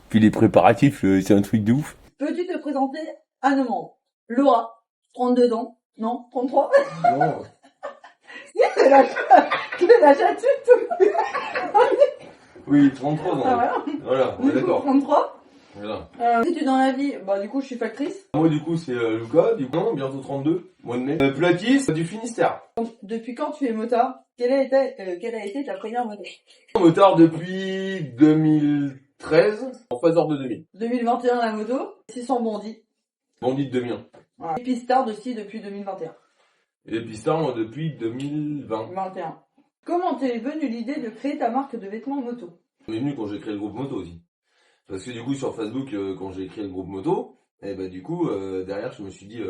Puis les préparatifs, c'est un truc de ouf. Peux-tu te présenter à nos membres? Laura, 32 ans. Non, 33. Non. C'est la chatute. Oui, 33 ans. Ah, Voilà, on est d'accord. 33. Voilà. Si tu dans la vie, bah du coup je suis factrice. Moi du coup c'est Lucas, du coup non, bientôt 32, mois de mai. Platis, du Finistère. Depuis quand tu es motard? Quelle a été ta première moto? Motard depuis 2013, en phaseur de 2000. 2021 la moto, 600 bondis. Bandit de 2001. Voilà. Et Pistard aussi depuis 2021. Et Pistard moi depuis 2020. 21. Comment t'es venue l'idée de créer ta marque de vêtements moto? C'est venu quand j'ai créé le groupe moto aussi. Parce que du coup sur Facebook quand j'ai créé le groupe moto, et bah du coup derrière je me suis dit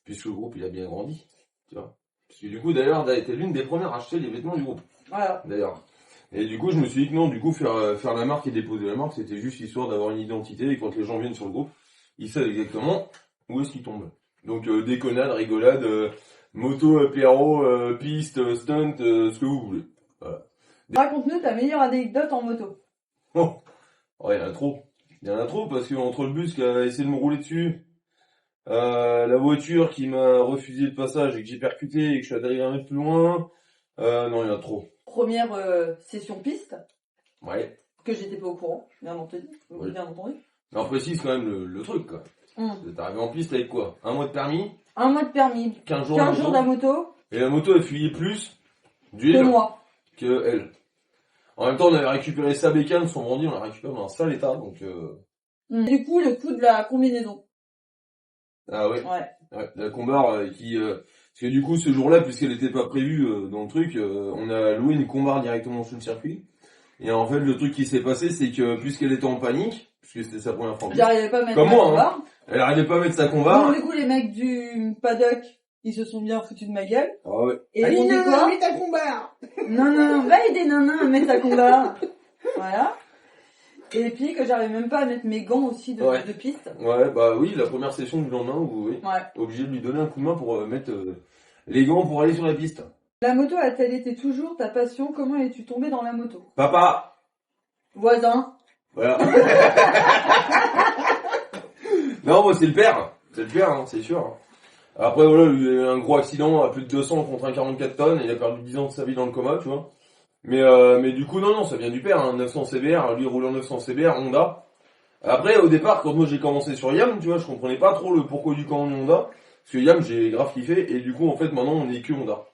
puisque le groupe il a bien grandi, tu vois. Parce que du coup d'ailleurs t'as été l'une des premières à acheter les vêtements du groupe. Voilà. D'ailleurs. Et du coup je me suis dit que non, du coup faire la marque et déposer la marque c'était juste histoire d'avoir une identité et quand les gens viennent sur le groupe, ils savent exactement où est-ce qu'ils tombent. Donc déconnade, rigolade, moto, apéro, piste, stunt, ce que vous voulez. Voilà. Raconte-nous ta meilleure anecdote en moto. Oh, il y en a trop. Il y en a trop parce que entre le bus qui a essayé de me rouler dessus, la voiture qui m'a refusé le passage et que j'ai percuté et que je suis arrivé un mètre plus loin, non, il y en a trop. Première session piste, Ouais. que j'étais pas au courant, bien entendu. Oui. Bien entendu. Mais on précise quand même le truc, quoi. T'es arrivé en piste avec quoi? Un mois de permis, Un mois de permis, 15 jours 15 de jours de la moto, et la moto elle fuyait plus que d'huile moi. que elle. En même temps, on avait récupéré sa bécane, son brandi, on l'a récupéré dans un sale état, donc Du coup, le coup de la combinaison. ah ouais. Ouais. La combar qui parce que du coup ce jour-là puisqu'elle était pas prévue dans le truc, on a loué une combar directement sur le circuit. Et en fait le truc qui s'est passé c'est que puisqu'elle était en panique, puisque c'était sa première fois en piste, J'arrivais pas à mettre comme ma moi, combar. hein, elle arrivait pas à mettre sa combar. Donc, du coup, les mecs du paddock, ils se sont bien foutus de ma gueule. Ah ouais. Et ils ont dit quoi? mets ta combar. Non, va aider Nana à mettre sa combar. Voilà. Et puis que j'arrivais même pas à mettre mes gants aussi de piste. Ouais, bah oui, la première session du lendemain où oui, Ouais. obligé de lui donner un coup de main pour mettre les gants pour aller sur la piste. La moto a-t-elle été toujours ta passion? Comment es-tu tombé dans la moto? Papa. Voisin. Voilà. Non, moi c'est le père, hein, c'est sûr. Hein. Après voilà, il a eu un gros accident à plus de 200 contre un 44 tonnes, il a perdu 10 ans de sa vie dans le coma, tu vois. Mais du coup non, ça vient du père, hein, 900 CBR, lui roule en 900 CBR, Honda. Après au départ, quand moi j'ai commencé sur Yam, tu vois, je comprenais pas trop le pourquoi du comment Honda, parce que Yam j'ai grave kiffé, et du coup en fait maintenant on est que Honda.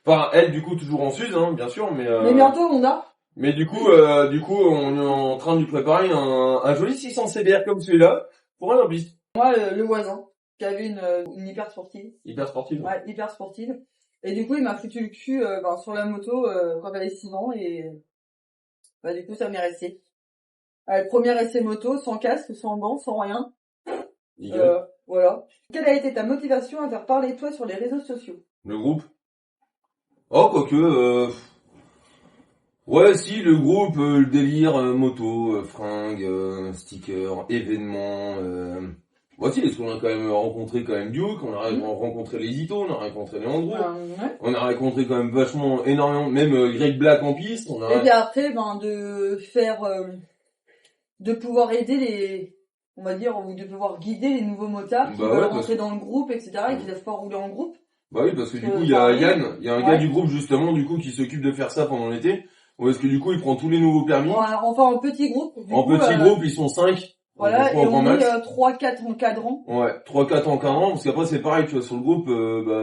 Enfin elle du coup toujours en Suze, hein, bien sûr, mais bientôt Honda. Mais du coup on est en train de lui préparer un joli 600 CBR comme celui-là, pour un piste. Moi, le voisin, qui avait une hyper sportive. Hyper sportive. Ouais, hyper sportive. Et du coup, il m'a foutu le cul sur la moto quand j'avais 6 ans et bah du coup, ça m'est resté. Premier essai moto, sans casque, sans banc, sans rien. Voilà. Quelle a été ta motivation à faire parler de toi sur les réseaux sociaux? Le groupe. Oh, quoique, ouais, si, le groupe, le délire, moto, fringues, stickers, événements, voici, parce qu'on a quand même rencontré quand même Duke, on a rencontré les Ito, on a rencontré les Andrew, Ouais. on a rencontré quand même vachement, énormément, même Greg Black en piste, on a... Et puis après, de faire, de pouvoir aider on va dire, ou de pouvoir guider les nouveaux motards qui veulent rentrer dans le groupe, etc., et qui ne savent pas rouler en groupe. Bah oui, parce que du coup, il y a Yann, il y a un gars du groupe justement, du coup, qui s'occupe de faire ça pendant l'été, ou est-ce que du coup, il prend tous les nouveaux permis. Enfin, en petit groupe. Petit groupe, ils sont 5. Voilà, et on est 3-4 encadrants. Ouais, 3-4 encadrants, parce qu'après c'est pareil, tu vois, sur le groupe,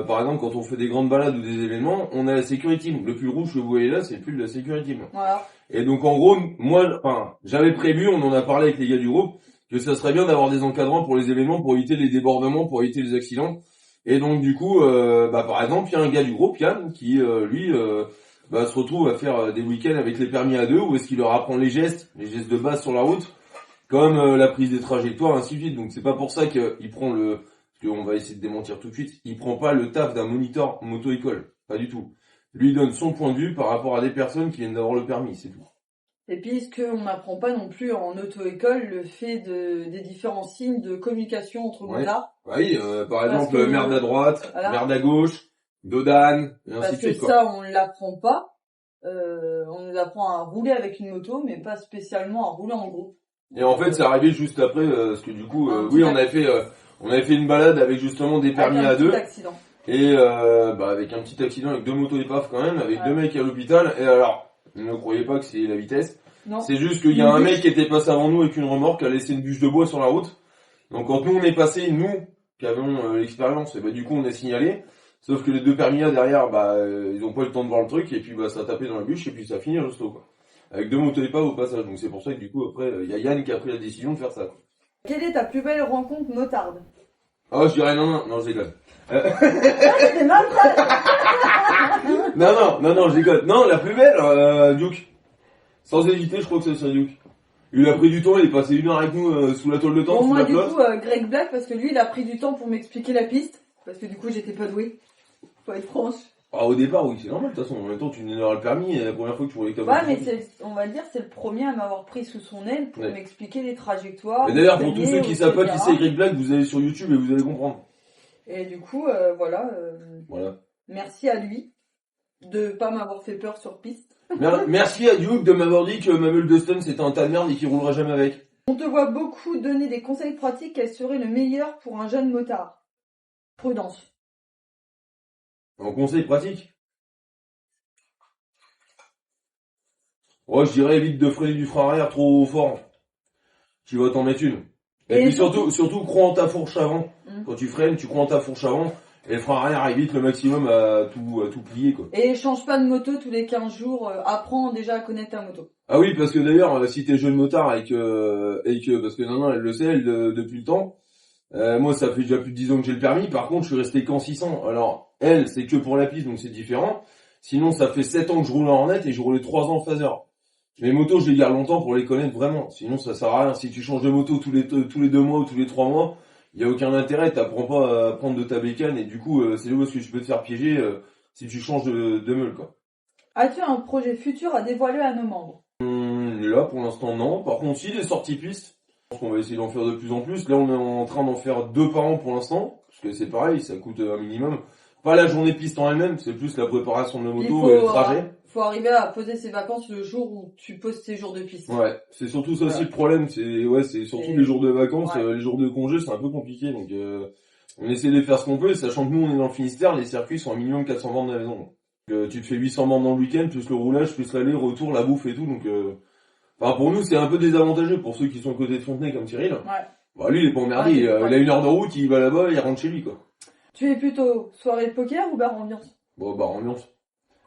par exemple, quand on fait des grandes balades ou des événements, on a la security team. Le plus rouge que vous voyez là, c'est plus la security team. Voilà. Et donc en gros, moi, j'avais prévu, on en a parlé avec les gars du groupe, que ça serait bien d'avoir des encadrants pour les événements, pour éviter les débordements, pour éviter les accidents. Et donc du coup, par exemple, il y a un gars du groupe, Yann, qui lui se retrouve à faire des week-ends avec les permis à deux, où est-ce qu'il leur apprend les gestes de base sur la route, comme la prise des trajectoires, ainsi de suite. Donc c'est pas pour ça qu'il prend parce qu'on va essayer de démentir tout de suite, il prend pas le taf d'un moniteur moto-école, pas du tout. Lui il donne son point de vue par rapport à des personnes qui viennent d'avoir le permis, c'est tout. Et puis, est-ce qu'on n'apprend pas non plus en auto-école le fait des différents signes de communication entre motards? Oui, par exemple, merde à droite, merde à gauche, dodane, et ainsi de suite. Parce que ça, on l'apprend pas. on nous apprend à rouler avec une moto, mais pas spécialement à rouler en groupe. Et en fait, c'est arrivé juste après, parce que du coup, Un oui, petit on avait fait une balade avec justement des permis avec un à deux. petit accident. Et avec un petit accident avec 2 motos épave quand même, avec Ouais. 2 mecs à l'hôpital. Et alors, ne croyez pas que c'est la vitesse. Non. C'est juste qu'il y a un mec qui était passé avant nous avec une remorque, qui a laissé une bûche de bois sur la route. Donc quand nous on est passé, nous qui avions l'expérience, et bah du coup on a signalé. Sauf que les 2 permis A derrière, ils ont pas eu le temps de voir le truc, et puis ça a tapé dans la bûche, et puis ça a fini juste quoi. Avec 2 motos épave au passage. Donc c'est pour ça que du coup après, il y a Yann qui a pris la décision de faire ça. Quoi. Quelle est ta plus belle rencontre motarde? Ah je dirais non, je déconne. C'est mal Non, je déconne. Non, la plus belle, Duke. Sans hésiter, je crois que c'est Duke. Il a pris du temps, il est passé 1 heure avec nous sous la toile de tente, Bon, sous moi, la du flotte. coup, Greg Black, parce que lui, il a pris du temps pour m'expliquer la piste. Parce que du coup, j'étais pas douée. Faut être franche. Ah, au départ, oui, c'est normal, de toute façon. En même temps, tu venais d'avoir le permis, et la première fois que tu voulais que ta Ouais, voiture. mais on va dire, c'est le premier à m'avoir pris sous son aile pour Ouais. m'expliquer les trajectoires. Et d'ailleurs, pour tous freiner, ceux qui savent pas qui etc. c'est Greg Black, vous allez sur YouTube et vous allez comprendre. Et du coup, voilà. Voilà. Merci à lui de pas m'avoir fait peur sur piste. Merci à Duke de m'avoir dit que Mamel Dustin c'était un tas de merde et qu'il roulera jamais avec. On te voit beaucoup donner des conseils pratiques. Quel serait le meilleur pour un jeune motard? Prudence. En conseil pratique. Ouais, je dirais évite de freiner du frein arrière trop fort. Tu vas t'en mettre une. Et puis surtout, crois en ta fourche avant. Quand tu freines, tu crois en ta fourche avant. Et le frein arrière évite le maximum à tout plier, quoi. Et change pas de moto tous les 15 jours. Apprends déjà à connaître ta moto. Ah oui, parce que d'ailleurs, si t'es jeune motard et que parce que non, elle le sait, elle, depuis le temps. Moi, ça fait déjà plus de 10 ans que j'ai le permis. Par contre, je suis resté qu'en 600. Alors, elle, c'est que pour la piste, donc c'est différent. Sinon, ça fait 7 ans que je roule en Hornet et je roulais 3 ans en phaser. Les motos, je les garde longtemps pour les connaître vraiment. Sinon, ça sert à rien. Si tu changes de moto tous les 2 mois ou tous les 3 mois, il y a aucun intérêt. T'apprends pas à prendre de ta bécane et du coup, c'est là où est-ce que tu peux te faire piéger si tu changes de meule, quoi. As-tu un projet futur à dévoiler à nos membres? Là, pour l'instant, non. Par contre, si, les sorties pistes. Je pense qu'on va essayer d'en faire de plus en plus. Là, on est en train d'en faire 2 par an pour l'instant. Parce que c'est pareil, ça coûte un minimum. Pas la journée piste en elle-même, c'est plus la préparation de la moto et le trajet. Faut arriver à poser ses vacances le jour où tu poses tes jours de piste. Ouais, c'est surtout ça aussi le problème. C'est surtout les jours de vacances, les jours de congé, c'est un peu compliqué. Donc, on essaie de faire ce qu'on peut, sachant que nous, on est dans le Finistère, les circuits sont un minimum 400 bornes de la maison. Donc, tu te fais 800 bornes dans le week-end, plus le roulage, plus l'aller, retour, la bouffe et tout. Donc, pour nous, c'est un peu désavantageux pour ceux qui sont à côté de Fontenay comme Cyril. Ouais. Bah, lui, il est pas emmerdé. Il a 1 heure de route, il va là-bas, il rentre chez lui, quoi. Tu es plutôt soirée de poker ou bar ambiance? Bon, bar ambiance.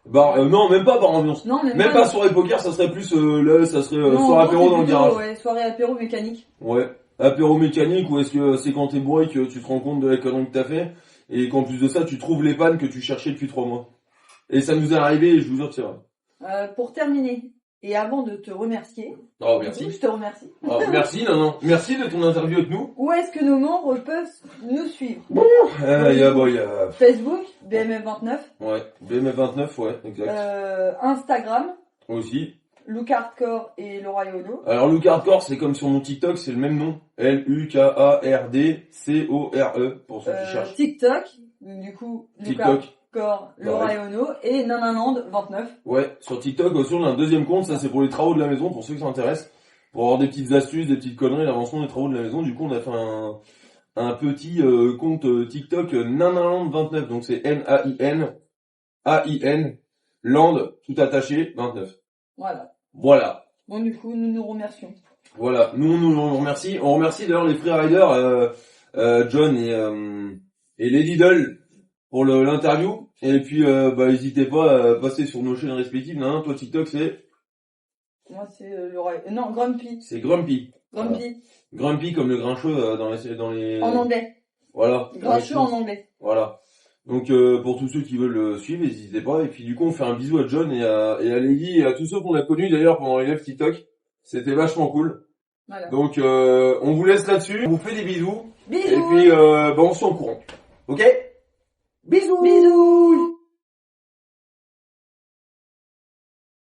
Non, même pas bar ambiance. Non, même pas soirée poker, ça serait plus, là, ça serait soirée apéro dans le garage. Ouais, soirée apéro mécanique. Ouais. Apéro mécanique, ou est-ce que c'est quand t'es bourré que tu te rends compte de la connerie que t'as fait, et qu'en plus de ça, tu trouves les pannes que tu cherchais depuis 3 mois. Et ça nous est arrivé, et je vous jure que c'est vrai. Pour terminer, et avant de te remercier. Oh, merci. Je te remercie. Oh, merci, non. Merci de ton interview avec nous. Où est-ce que nos membres peuvent nous suivre? Il y a... Facebook, BMF29. Ouais, BMF29, ouais, exact. Instagram. Aussi. Look Hardcore et Laura Yono. Alors, Look Hardcore, c'est comme sur mon TikTok, c'est le même nom. LUKARDCORE, pour ceux qui cherchent. TikTok, du coup, Look Hardcore, Laura Yono et Nanaland29. Ouais, sur TikTok aussi, on a un deuxième compte, ça c'est pour les travaux de la maison, pour ceux qui s'intéressent. Pour avoir des petites astuces, des petites conneries, l'avancement des travaux de la maison. Du coup, on a fait un petit compte TikTok Nanaland29, donc c'est NAIN, Land, tout attaché, 29. Voilà. Bon, du coup, nous nous remercions. Voilà, nous on nous remercie. On remercie d'ailleurs les free riders, John et Lady Doll pour l'interview. Et puis, n'hésitez pas à passer sur nos chaînes respectives. Non, toi TikTok c'est... Moi c'est non, Grumpy. C'est Grumpy. Grumpy. Voilà. Grumpy comme le grincheux dans les... En anglais. Voilà. Grincheux en anglais. Voilà. Donc pour tous ceux qui veulent le suivre, n'hésitez pas. Et puis du coup, on fait un bisou à John et à Lady et à tous ceux qu'on a connus d'ailleurs pendant les lives TikTok. C'était vachement cool. Voilà. Donc on vous laisse là-dessus. On vous fait des bisous. Bisous. Et puis on se tient au courant. Ok ? Bisous.